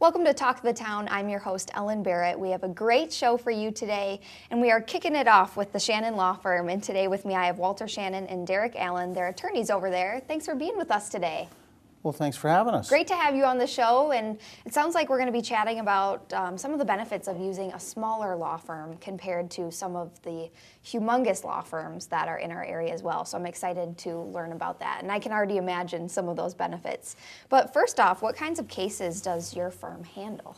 Welcome to Talk of the Town. I'm your host, Ellen Barrett. We have a great show for you today, and we are kicking it off with the Shannon Law Firm. And today with me, I have Walter Shannon and Derek Allen. They're attorneys over there. Thanks for being with us today. Well, thanks for having us. Great to have you on the show, and it sounds like we're going to be chatting about some of the benefits of using a smaller law firm compared to some of the humongous law firms that are in our area as well. So I'm excited to learn about that, and I can already imagine some of those benefits. But first off, what kinds of cases does your firm handle?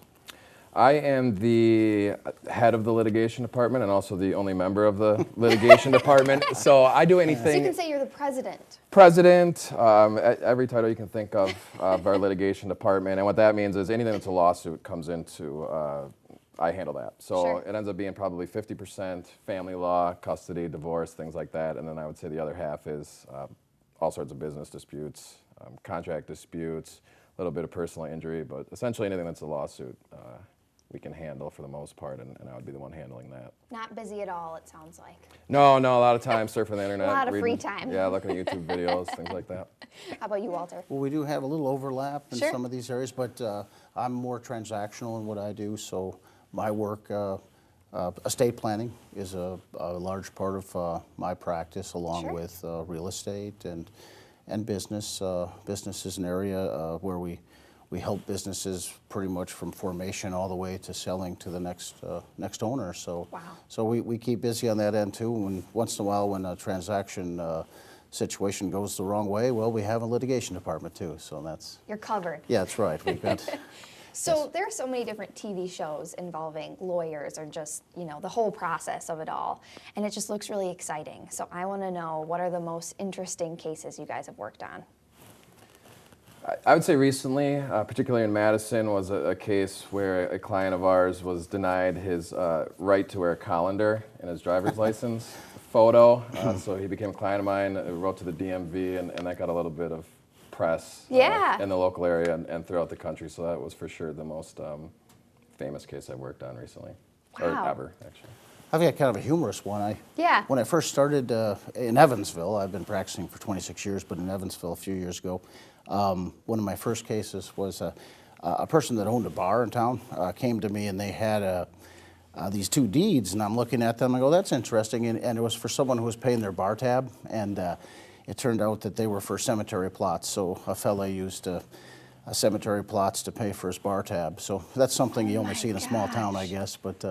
I am the head of the litigation department and also the only member of the litigation department. So I do anything. So you can say you're the president. President, every title you can think of our litigation department. And what that means is anything that's a lawsuit comes into, I handle that. So Sure. It ends up being probably 50% family law, custody, divorce, things like that. And then I would say the other half is all sorts of business disputes, contract disputes, a little bit of personal injury, but essentially anything that's a lawsuit we can handle for the most part, and I would be the one handling that. Not busy at all, it sounds like. No, a lot of time surfing the internet. A lot of reading, free time. Yeah, looking at YouTube videos, things like that. How about you, Walter? Well, we do have a little overlap in Sure. some of these areas, but I'm more transactional in what I do. So my work, estate planning is a large part of my practice, along Sure. with real estate and business. Business is an area where we help businesses pretty much from formation all the way to selling to the next owner. So, Wow. so we keep busy on that end too. And once in a while, when a transaction situation goes the wrong way, well, we have a litigation department too. So that's You're covered. yeah, that's right. We've got. So Yes. there are so many different TV shows involving lawyers or just, the whole process of it all. And it just looks really exciting. So I want to know, what are the most interesting cases you guys have worked on? I would say recently, particularly in Madison, was a case where a client of ours was denied his right to wear a colander in his driver's license photo. So he became a client of mine, wrote to the DMV, and that got a little bit of press Yeah. in the local area and throughout the country. So that was for sure the most famous case I've worked on recently, Wow. or ever, actually. I've got kind of a humorous one. Yeah. When I first started in Evansville, I've been practicing for 26 years, but in Evansville a few years ago, one of my first cases was a person that owned a bar in town came to me, and they had these two deeds, and I'm looking at them. I go, that's interesting, and it was for someone who was paying their bar tab, and it turned out that they were for cemetery plots. So a fella used cemetery plots to pay for his bar tab. So that's something you only see in a small town, I guess. But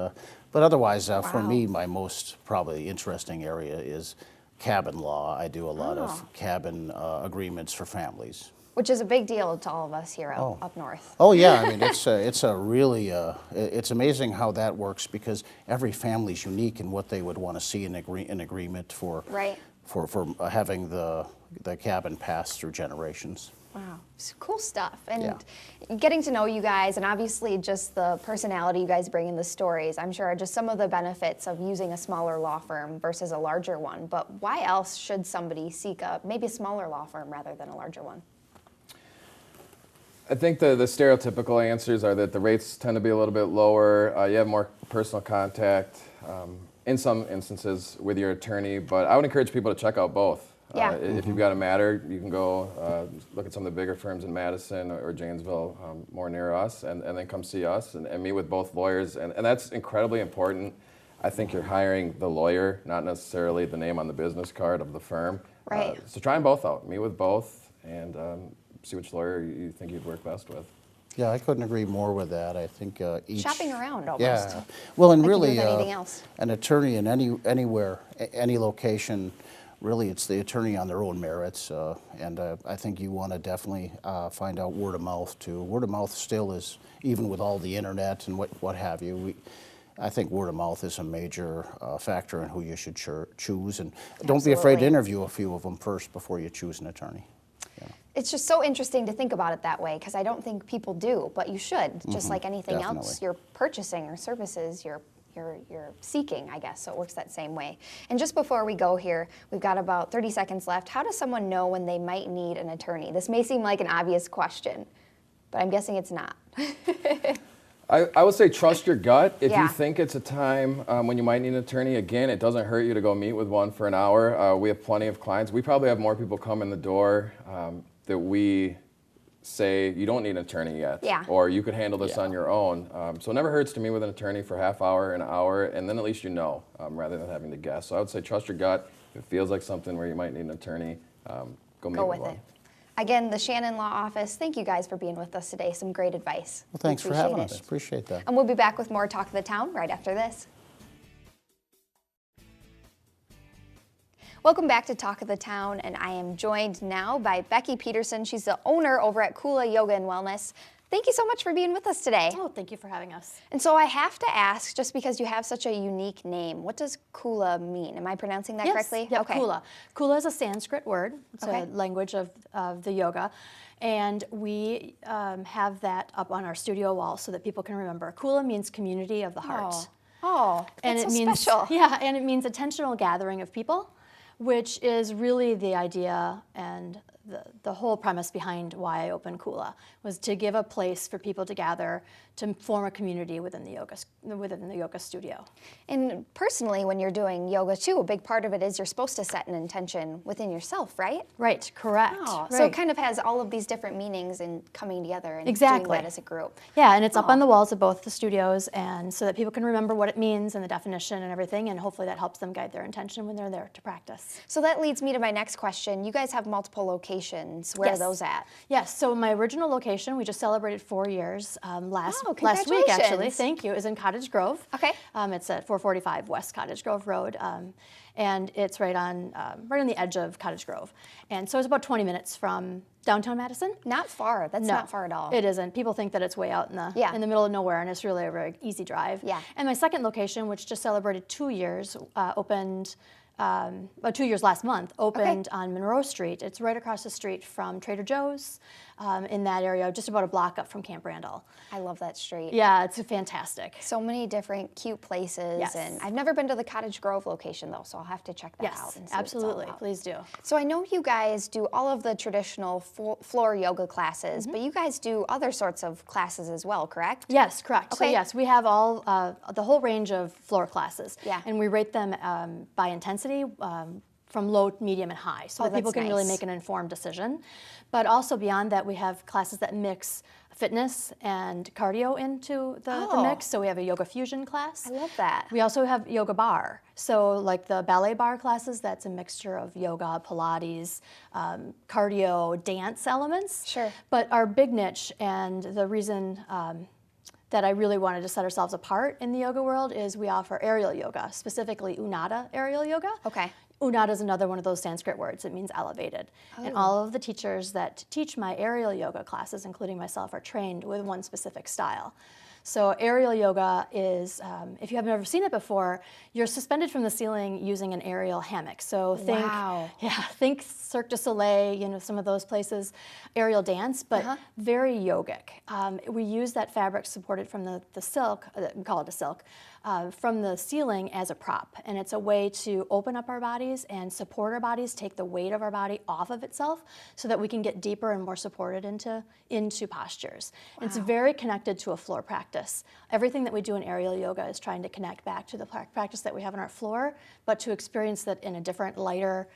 otherwise, for me, my most probably interesting area is cabin law. I do a lot of cabin agreements for families. Which is a big deal to all of us here up north. Oh yeah, I mean it's a really it's amazing how that works, because every family's unique in what they would want to see in agreement for Right. for having the cabin pass through generations. Wow, it's cool stuff. And Yeah. getting to know you guys, and obviously just the personality you guys bring in the stories, I'm sure are just some of the benefits of using a smaller law firm versus a larger one. But why else should somebody seek maybe a smaller law firm rather than a larger one? I think the stereotypical answers are that the rates tend to be a little bit lower. You have more personal contact, in some instances, with your attorney. But I would encourage people to check out both. Yeah. If you've got a matter, you can go look at some of the bigger firms in Madison or Janesville, more near us, and then come see us and meet with both lawyers. And that's incredibly important. I think you're hiring the lawyer, not necessarily the name on the business card of the firm. Right. So try them both out. Meet with both and see which lawyer you think you'd work best with. Yeah, I couldn't agree more with that. I think each Shopping around almost. Yeah, well, and Like you do really, with anything else. an attorney in anywhere, any location, really, it's the attorney on their own merits, and I think you want to definitely find out word of mouth too. Word of mouth still is, even with all the internet and what have you. I think word of mouth is a major factor in who you should choose, and don't be afraid to Absolutely. interview a few of them first before you choose an attorney. It's just so interesting to think about it that way, because I don't think people do, but you should. Just like anything else Definitely. you're purchasing or services you're seeking, I guess, so it works that same way. And just before we go here, we've got about 30 seconds left. How does someone know when they might need an attorney? This may seem like an obvious question, but I'm guessing it's not. I would say trust your gut. If Yeah. you think it's a time when you might need an attorney, again, it doesn't hurt you to go meet with one for an hour. We have plenty of clients. We probably have more people come in the door that we say you don't need an attorney yet, Yeah. or you could handle this on your own. So it never hurts to meet with an attorney for half hour, an hour, and then at least you know, rather than having to guess. So I would say trust your gut. If it feels like something where you might need an attorney, go meet with one. it. Again, the Shannon Law Office, thank you guys for being with us today. Some great advice. Well, thanks for having us. it. Appreciate that. And we'll be back with more Talk of the Town right after this. Welcome back to Talk of the Town, and I am joined now by Becky Peterson. She's the owner over at Kula Yoga and Wellness. Thank you so much for being with us today. Oh, thank you for having us. And so I have to ask, just because you have such a unique name, what does Kula mean? Am I pronouncing that correctly? Yep, Okay. Kula. Kula is a Sanskrit word. It's Okay. a language of the yoga. And we have that up on our studio wall so that people can remember. Kula means community of the heart. Oh, that's And so it means, special. Yeah, and it means intentional gathering of people, which is really the idea and the whole premise behind why I opened Kula, was to give a place for people to gather to form a community within the yoga studio. And personally, when you're doing yoga too, a big part of it is you're supposed to set an intention within yourself, right? Right, correct. Oh, right. so it kind of has all of these different meanings and coming together and doing Exactly. that as a group. Yeah, and it's up on the walls of both the studios, and so that people can remember what it means and the definition and everything, and hopefully that helps them guide their intention when they're there to practice. So that leads me to my next question. You guys have multiple locations. Where Yes. are those at? Yes, so my original location, we just celebrated 4 years last week, actually. congratulations. Thank you. Is in Cottage Grove. Okay. It's at 445 West Cottage Grove Road, and it's right on the edge of Cottage Grove. And so it's about 20 minutes from downtown Madison. Not far. That's No, not far at all. It isn't. People think that it's way out in the Yeah. middle of nowhere, and it's really a very easy drive. Yeah. And my second location, which just celebrated 2 years, opened 2 years last month, opened on Monroe Street. It's right across the street from Trader Joe's in that area, just about a block up from Camp Randall. I love that street. Yeah, it's fantastic. So many different cute places. Yes. And I've never been to the Cottage Grove location though, so I'll have to check that out. Yes, And see what it's all absolutely. about. Please do. So I know you guys do all of the traditional floor yoga classes, Mm-hmm. but you guys do other sorts of classes as well, correct? Yes, correct. So Okay. yes, we have all the whole range of floor classes. Yeah. And we rate them by intensity. From low, medium, and high, so that people that's can really nice. make an informed decision. But also beyond that, we have classes that mix fitness and cardio into the mix. So we have a yoga fusion class. I love that. We also have yoga bar. So like the ballet bar classes, that's a mixture of yoga, Pilates, cardio, dance elements. Sure. But our big niche and the reason that I really wanted to set ourselves apart in the yoga world is we offer aerial yoga, specifically Unada aerial yoga. Okay. Unada is another one of those Sanskrit words. It means elevated. And all of the teachers that teach my aerial yoga classes, including myself, are trained with one specific style. So aerial yoga is, if you have never seen it before, you're suspended from the ceiling using an aerial hammock. So think, Wow. think Cirque du Soleil, some of those places, aerial dance, but very yogic. We use that fabric supported from the silk, we call it a silk, from the ceiling as a prop. And it's a way to open up our bodies and support our bodies, take the weight of our body off of itself so that we can get deeper and more supported into postures. Wow. It's very connected to a floor practice. Everything that we do in aerial yoga is trying to connect back to the practice that we have on our floor, but to experience that in a different, lighter,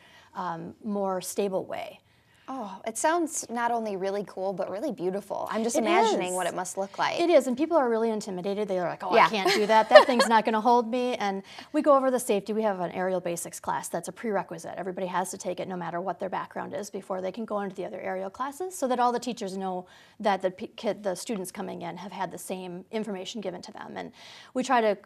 more stable way. Oh, it sounds not only really cool, but really beautiful. I'm just It imagining is. what it must look like. It is, and people are really intimidated. They're like, oh, Yeah. I can't do that. That thing's not going to hold me. And we go over the safety. We have an aerial basics class that's a prerequisite. Everybody has to take it no matter what their background is before they can go into the other aerial classes so that all the teachers know that the students coming in have had the same information given to them. And we try to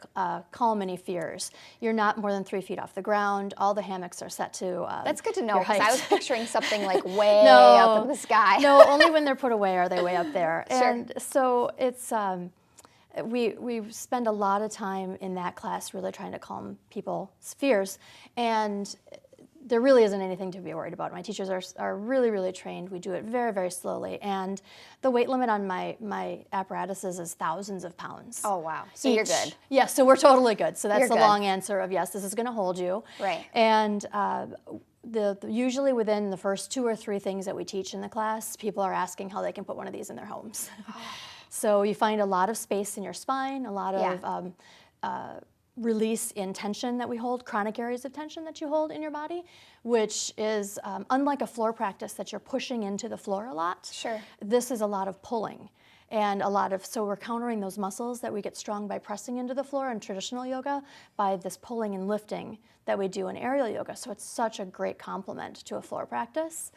calm any fears. You're not more than 3 feet off the ground. All the hammocks are set to That's good to know, your because I height. was picturing something like way up in the sky. No, only when they're put away are they way up there. Sure. And so it's we spend a lot of time in that class really trying to calm people's fears, and there really isn't anything to be worried about. My teachers are really, really trained. We do it very, very slowly, and the weight limit on my apparatuses is thousands of pounds. Oh, wow. So you're each. good. Yes, so we're totally good. So that's You're the good. long answer of yes, this is going to hold you. Right. And usually within the first 2 or 3 things that we teach in the class, people are asking how they can put one of these in their homes. So you find a lot of space in your spine, a lot of release in tension that we hold, chronic areas of tension that you hold in your body, which is unlike a floor practice that you're pushing into the floor a lot. Sure. This is a lot of pulling. And so we're countering those muscles that we get strong by pressing into the floor in traditional yoga by this pulling and lifting that we do in aerial yoga. So it's such a great complement to a floor practice.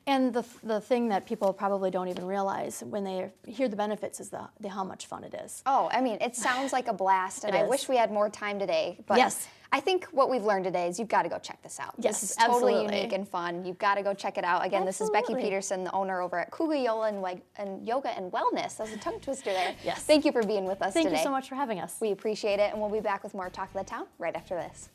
And the thing that people probably don't even realize when they hear the benefits is the how much fun it is. Oh, I mean, it sounds like a blast, and It I is. wish we had more time today. But Yes. I think what we've learned today is you've got to go check this out. Yes, this is totally absolutely. unique and fun. You've got to go check it out. Again, this is Becky Absolutely. Peterson, the owner over at Kula Yoga and Wellness. That was a tongue twister there. Yes. Thank you for being with us Thank today. you so much for having us. We appreciate it, and we'll be back with more Talk of the Town right after this.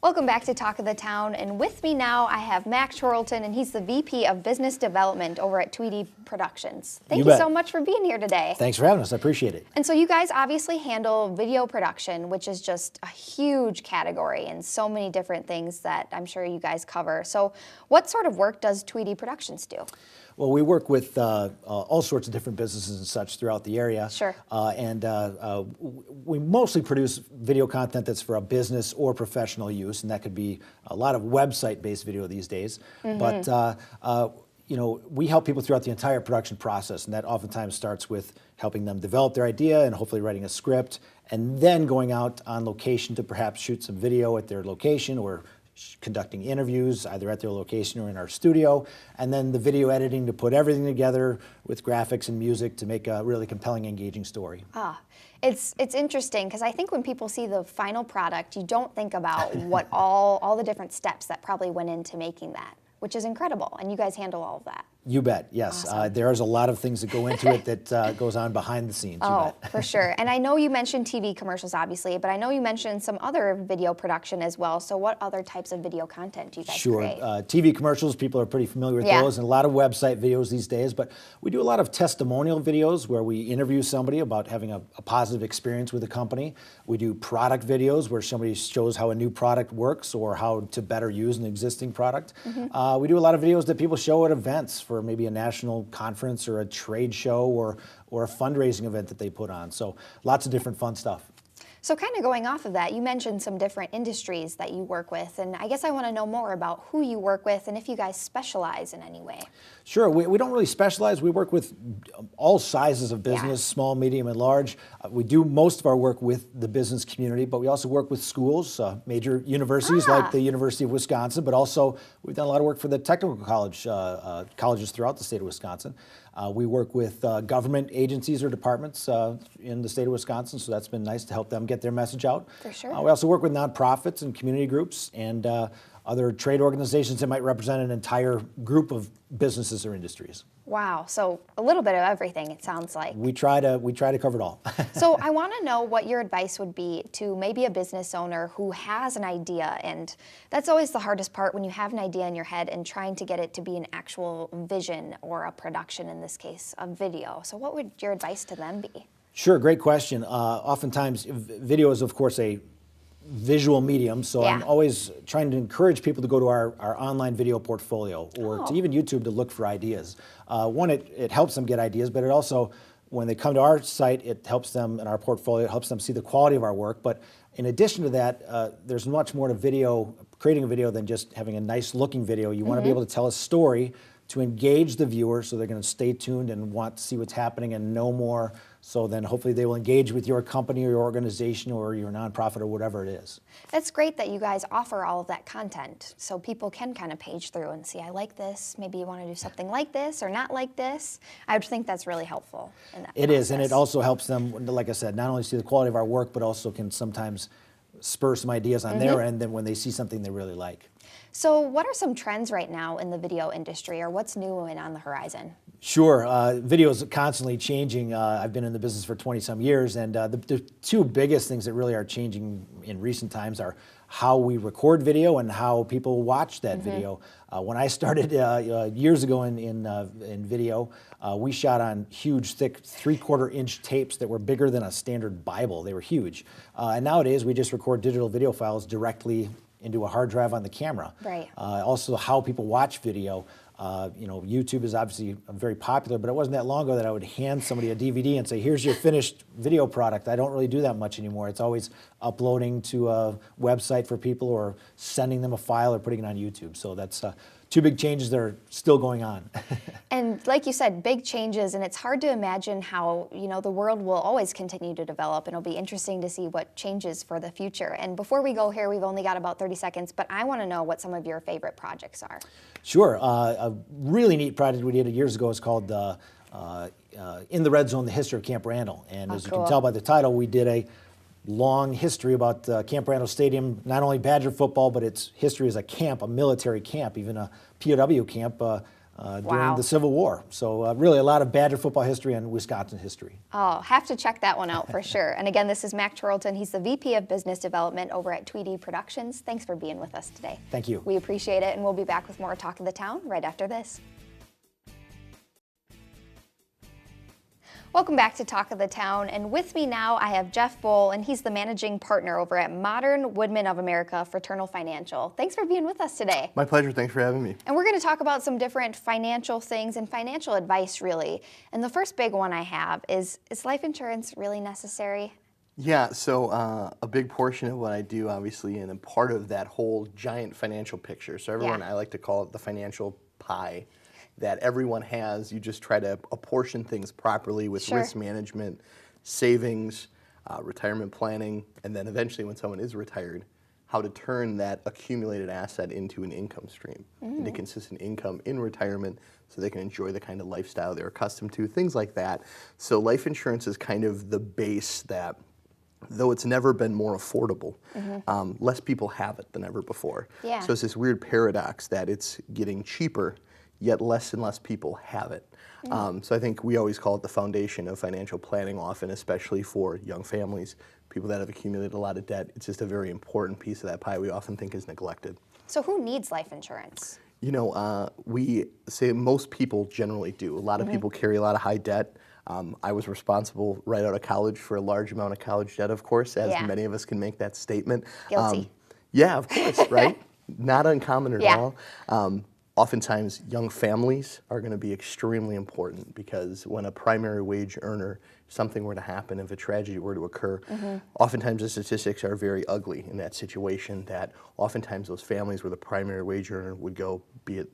Welcome back to Talk of the Town, and with me now I have Max Chorlton, and he's the VP of Business Development over at Tweety Productions. Thank you bet. so much for being here today. Thanks for having us. I appreciate it. And so you guys obviously handle video production, which is just a huge category and so many different things that I'm sure you guys cover. So what sort of work does Tweety Productions do? Well, we work with all sorts of different businesses and such throughout the area. Sure. We mostly produce video content that's for a business or professional use, and that could be a lot of website-based video these days. But we help people throughout the entire production process, and that oftentimes starts with helping them develop their idea and hopefully writing a script, and then going out on location to perhaps shoot some video at their location or conducting interviews either at their location or in our studio, and then the video editing to put everything together with graphics and music to make a really compelling, engaging story. It's interesting because I think when people see the final product, you don't think about what all the different steps that probably went into making that, which is incredible, and you guys handle all of that. You bet, yes. Awesome. There's a lot of things that go into it that goes on behind the scenes. You Oh, bet. for sure. And I know you mentioned TV commercials, obviously, but I know you mentioned some other video production as well. So what other types of video content do you guys Sure. create? TV commercials, people are pretty familiar with Yeah. those, and a lot of website videos these days. But we do a lot of testimonial videos where we interview somebody about having a positive experience with a company. We do product videos where somebody shows how a new product works or how to better use an existing product. We do a lot of videos that people show at events for maybe a national conference or a trade show or a fundraising event that they put on. So lots of different fun stuff. So kind of going off of that, you mentioned some different industries that you work with, and I guess I want to know more about who you work with and if you guys specialize in any way. Sure, we don't really specialize. We work with all sizes of business, small, medium, and large. We do most of our work with the business community, but we also work with schools, major universities like the University of Wisconsin, but also we've done a lot of work for the technical colleges throughout the state of Wisconsin. We work with government agencies or departments in the state of Wisconsin, so that's been nice to help them get their message out. For sure. We also work with nonprofits and community groups and other trade organizations that might represent an entire group of businesses or industries. Wow, so a little bit of everything, it sounds like. We try to cover it all. So I want to know what your advice would be to maybe a business owner who has an idea, and that's always the hardest part when you have an idea in your head and trying to get it to be an actual vision or a production, in this case, a video. So what would your advice to them be? Sure, great question. Oftentimes, video is, of course, a visual medium, so I'm always trying to encourage people to go to our online video portfolio or to even YouTube to look for ideas. One, it helps them get ideas, but it also, when they come to our site, it helps them, in our portfolio, it helps them see the quality of our work. But in addition to that, there's much more to video, creating a video, than just having a nice looking video. You want to be able to tell a story to engage the viewer, so they're going to stay tuned and want to see what's happening and know more. So then hopefully they will engage with your company or your organization or your nonprofit or whatever it is. That's great that you guys offer all of that content so people can kind of page through and see, I like this, maybe you want to do something like this or not like this. I would think that's really helpful in that It is, and it process. also helps them, like I said, not only see the quality of our work, but also can sometimes spur some ideas on their end then when they see something they really like. So what are some trends right now in the video industry, or what's new and on the horizon? Sure, video is constantly changing. I've been in the business for 20 some years, and the two biggest things that really are changing in recent times are how we record video and how people watch that video. When I started years ago in video, we shot on huge, thick 3/4 inch tapes that were bigger than a standard Bible. They were huge. And nowadays, we just record digital video files directly into a hard drive on the camera. Right. Also, how people watch video. YouTube is obviously very popular, but it wasn't that long ago that I would hand somebody a DVD and say, here's your finished video product. I don't really do that much anymore. It's always uploading to a website for people or sending them a file or putting it on YouTube. So that's two big changes that are still going on. And like you said, big changes, and it's hard to imagine how, the world will always continue to develop, and it'll be interesting to see what changes for the future. And before we go here, we've only got about 30 seconds, but I want to know what some of your favorite projects are. Sure. A really neat project we did years ago is called In the Red Zone, the History of Camp Randall. And as you can tell by the title, we did a long history about Camp Randall Stadium, not only Badger football, but its history as a camp, a military camp, even a POW camp during the Civil War. So really a lot of Badger football history and Wisconsin history. Oh, have to check that one out for sure. And again, this is Mac Charlton. He's the VP of Business Development over at Tweety Productions. Thanks for being with us today. Thank you. We appreciate it, and we'll be back with more Talk of the Town right after this. Welcome back to Talk of the Town, and with me now I have Jeff Bohl, and he's the managing partner over at Modern Woodmen of America Fraternal Financial. Thanks for being with us today. My pleasure. Thanks for having me. And we're going to talk about some different financial things and financial advice, really. And the first big one I have is life insurance really necessary? Yeah, so a big portion of what I do, obviously, and a part of that whole giant financial picture. So everyone, I like to call it the financial pie that everyone has. You just try to apportion things properly with risk management, savings, retirement planning, and then eventually when someone is retired, how to turn that accumulated asset into an income stream, into consistent income in retirement so they can enjoy the kind of lifestyle they're accustomed to, things like that. So life insurance is kind of the base that, though it's never been more affordable, less people have it than ever before. Yeah. So it's this weird paradox that it's getting cheaper, yet less and less people have it. So I think we always call it the foundation of financial planning often, especially for young families, people that have accumulated a lot of debt. It's just a very important piece of that pie we often think is neglected. So who needs life insurance? We say most people generally do. A lot of people carry a lot of high debt. I was responsible right out of college for a large amount of college debt, of course, as many of us can make that statement. Guilty. Yeah, of course, right? Not uncommon at all. Oftentimes, young families are going to be extremely important because when a primary wage earner, something were to happen, if a tragedy were to occur, oftentimes the statistics are very ugly in that situation, that oftentimes those families where the primary wage earner would go, be it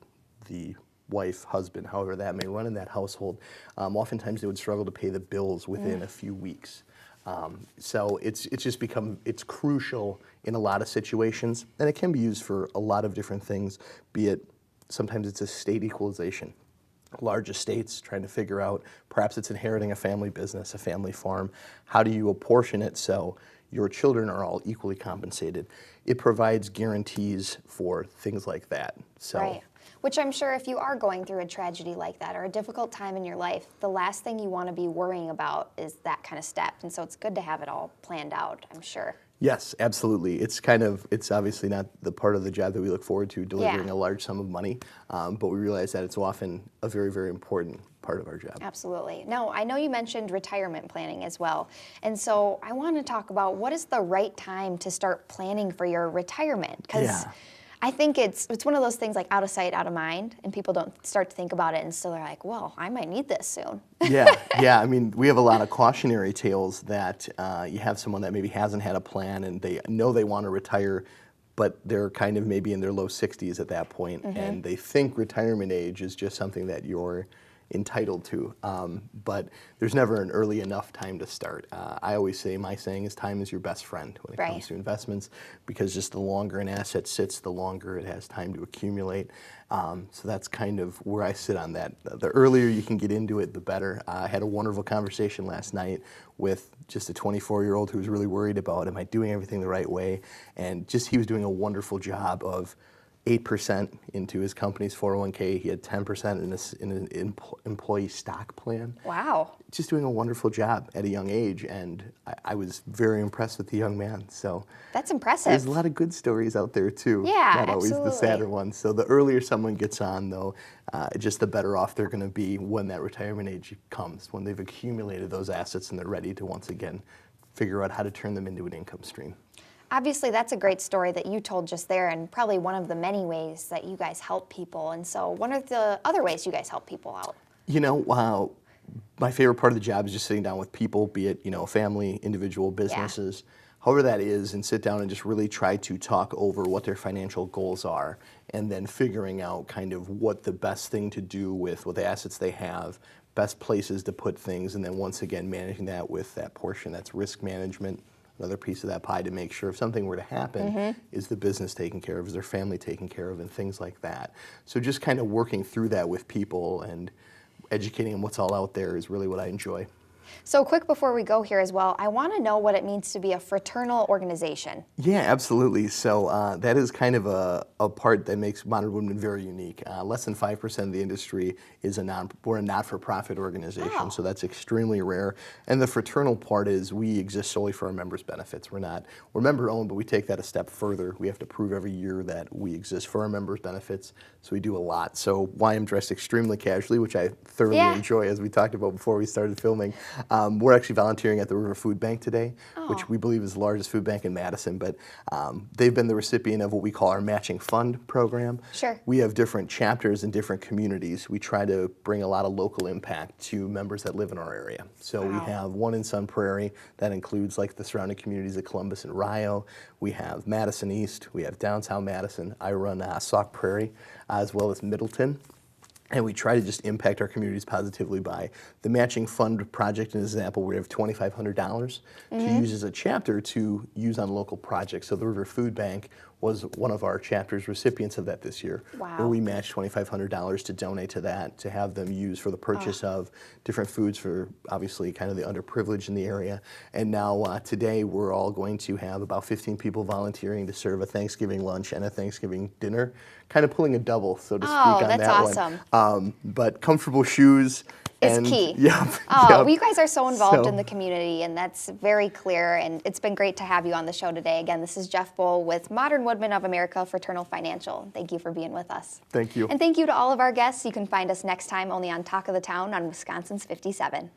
the wife, husband, however that may run in that household, oftentimes they would struggle to pay the bills within a few weeks. So it's just become, it's crucial in a lot of situations, and it can be used for a lot of different things, be it sometimes it's estate equalization. Large estates, trying to figure out, perhaps it's inheriting a family business, a family farm. How do you apportion it so your children are all equally compensated? It provides guarantees for things like that. So, right. Which I'm sure if you are going through a tragedy like that or a difficult time in your life, the last thing you want to be worrying about is that kind of step. And so it's good to have it all planned out, I'm sure. Yes, absolutely. It's obviously not the part of the job that we look forward to, delivering a large sum of money, but we realize that it's often a very, very important part of our job. Absolutely. Now, I know you mentioned retirement planning as well, and so I want to talk about what is the right time to start planning for your retirement, because I think it's one of those things like out of sight, out of mind, and people don't start to think about it, and so they're like, well, I might need this soon. Yeah. I mean, we have a lot of cautionary tales that you have someone that maybe hasn't had a plan and they know they want to retire, but they're kind of maybe in their low 60s at that point, and they think retirement age is just something that you're entitled to, but there's never an early enough time to start. I always say, my saying is time is your best friend when it comes to investments, because just the longer an asset sits, the longer it has time to accumulate. So that's kind of where I sit on that. The earlier you can get into it, the better. I had a wonderful conversation last night with just a 24-year-old who was really worried about, am I doing everything the right way? And just he was doing a wonderful job of 8% into his company's 401k. He had 10% in an employee stock plan. Wow. Just doing a wonderful job at a young age, and I was very impressed with the young man. So that's impressive. There's a lot of good stories out there too. Yeah, not always the sadder ones. So the earlier someone gets on, though, just the better off they're going to be when that retirement age comes, when they've accumulated those assets and they're ready to once again figure out how to turn them into an income stream. Obviously, that's a great story that you told just there, and probably one of the many ways that you guys help people. And so what are the other ways you guys help people out? You know, my favorite part of the job is just sitting down with people, be it, family, individual businesses, however that is, and sit down and just really try to talk over what their financial goals are, and then figuring out kind of what the best thing to do with what the assets they have, best places to put things, and then once again managing that with that portion that's risk management. Another piece of that pie to make sure if something were to happen, is the business taken care of, is their family taken care of, and things like that. So just kind of working through that with people and educating them what's all out there is really what I enjoy. So quick before we go here as well, I want to know what it means to be a fraternal organization. Yeah, absolutely. So that is kind of a part that makes Modern Woodman very unique. Less than 5% of the industry is we're a not-for-profit organization, so that's extremely rare. And the fraternal part is we exist solely for our members' benefits. We're member-owned, but we take that a step further. We have to prove every year that we exist for our members' benefits, so we do a lot. So why I'm dressed extremely casually, which I thoroughly enjoy, as we talked about before we started filming. We're actually volunteering at the River Food Bank today, which we believe is the largest food bank in Madison, but they've been the recipient of what we call our matching fund program. Sure. We have different chapters in different communities. We try to bring a lot of local impact to members that live in our area. So we have one in Sun Prairie that includes like the surrounding communities of Columbus and Rio. We have Madison East, we have downtown Madison. I run Sauk Prairie, as well as Middleton. And we try to just impact our communities positively by the matching fund project. An example, we have $2,500 to use as a chapter to use on local projects. So the River Food Bank was one of our chapter's recipients of that this year, where we matched $2,500 to donate to that, to have them use for the purchase of different foods for obviously kind of the underprivileged in the area. And now today we're all going to have about 15 people volunteering to serve a Thanksgiving lunch and a Thanksgiving dinner, kind of pulling a double, so to speak, on that's that awesome. one. But comfortable shoes Is key. Yep. Well, you guys are so involved in the community, and that's very clear, and it's been great to have you on the show today. Again, this is Jeff Bull with Modern Woodmen of America Fraternal Financial. Thank you for being with us. Thank you. And thank you to all of our guests. You can find us next time only on Talk of the Town on Wisconsin's 57.